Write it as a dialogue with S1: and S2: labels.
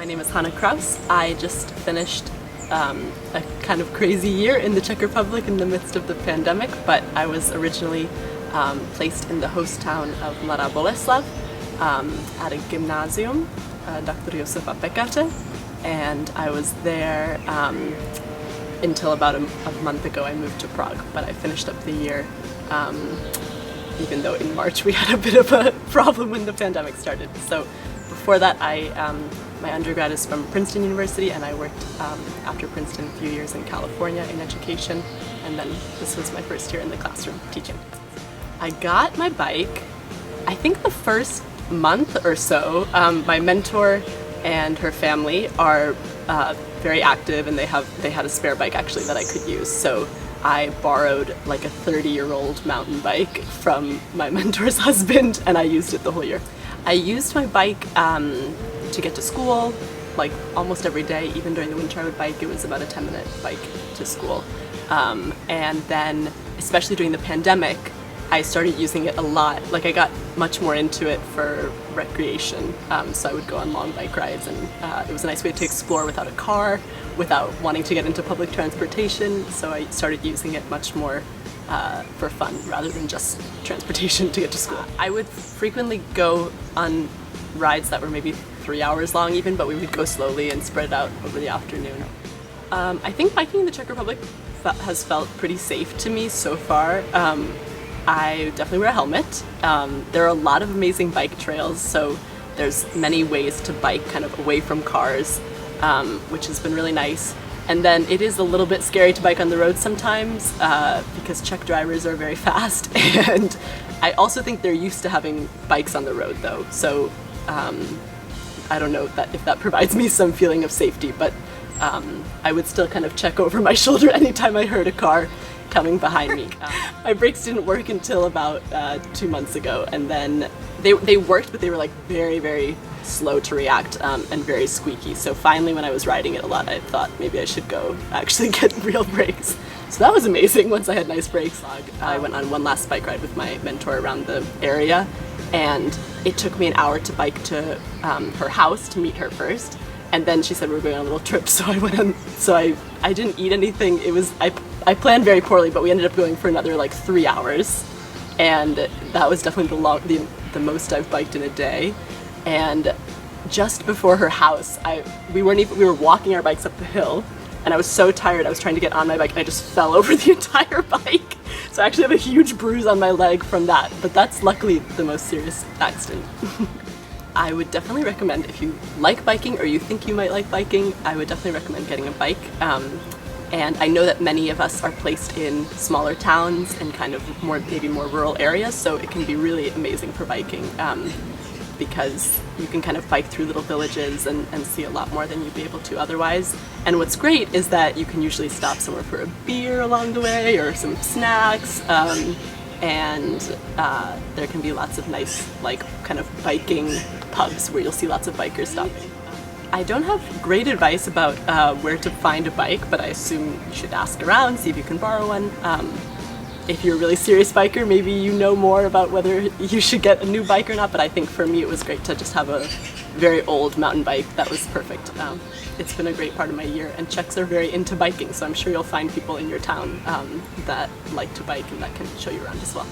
S1: My name is Hannah Kraus. I just finished a kind of crazy year in the Czech Republic in the midst of the pandemic, but I was originally placed in the host town of Mladá Boleslav at a gymnasium, Dr. Josefa Pekaře, and I was there until about a month ago. I moved to Prague, but I finished up the year even though in March we had a bit of a problem when the pandemic started. So before that, my undergrad is from Princeton University, and I worked after Princeton a few years in California in education, and then this was my first year in the classroom teaching. I got my bike, I think the first month or so. My mentor and her family are very active, and they had a spare bike actually that I could use. So I borrowed like a 30-year-old mountain bike from my mentor's husband, and I used it the whole year. I used my bike to get to school like almost every day. Even during the winter I would bike. It was about a 10-minute bike to school. And then, especially during the pandemic, I started using it a lot. Like I got much more into it for recreation. So I would go on long bike rides, and it was a nice way to explore without a car, without wanting to get into public transportation. So I started using it much more for fun rather than just transportation to get to school. I would frequently go on rides that were maybe 3 hours long even, but we would go slowly and spread it out over the afternoon. I think biking in the Czech Republic has felt pretty safe to me so far. I definitely wear a helmet. There are a lot of amazing bike trails, so there's many ways to bike kind of away from cars, which has been really nice. And then it is a little bit scary to bike on the road sometimes because Czech drivers are very fast, and I also think they're used to having bikes on the road though, so I don't know if that provides me some feeling of safety, but I would still kind of check over my shoulder anytime I heard a car coming behind me. My brakes didn't work until about 2 months ago, and then they worked, but they were like very, very slow to react and very squeaky. So finally, when I was riding it a lot, I thought maybe I should go actually get real brakes. So that was amazing once I had nice brakes. I went on one last bike ride with my mentor around the area, and it took me an hour to bike to her house to meet her first. And then she said we were going on a little trip, so I went on. So I didn't eat anything. I planned very poorly, but we ended up going for another like 3 hours, and that was definitely the most I've biked in a day. And just before her house, we were walking our bikes up the hill, and I was so tired. I was trying to get on my bike, and I just fell over the entire bike. So I actually have a huge bruise on my leg from that. But that's luckily the most serious accident. I would definitely recommend, if you like biking or you think you might like biking, I would definitely recommend getting a bike. And I know that many of us are placed in smaller towns and kind of maybe more rural areas, so it can be really amazing for biking because you can kind of bike through little villages and see a lot more than you'd be able to otherwise. And what's great is that you can usually stop somewhere for a beer along the way or some snacks. And there can be lots of nice, like, kind of biking pubs where you'll see lots of bikers stopping. I don't have great advice about where to find a bike, but I assume you should ask around, see if you can borrow one. If you're a really serious biker, maybe you know more about whether you should get a new bike or not, but I think for me it was great to just have a very old mountain bike that was perfect. It's been a great part of my year, and Czechs are very into biking, so I'm sure you'll find people in your town that like to bike and that can show you around as well.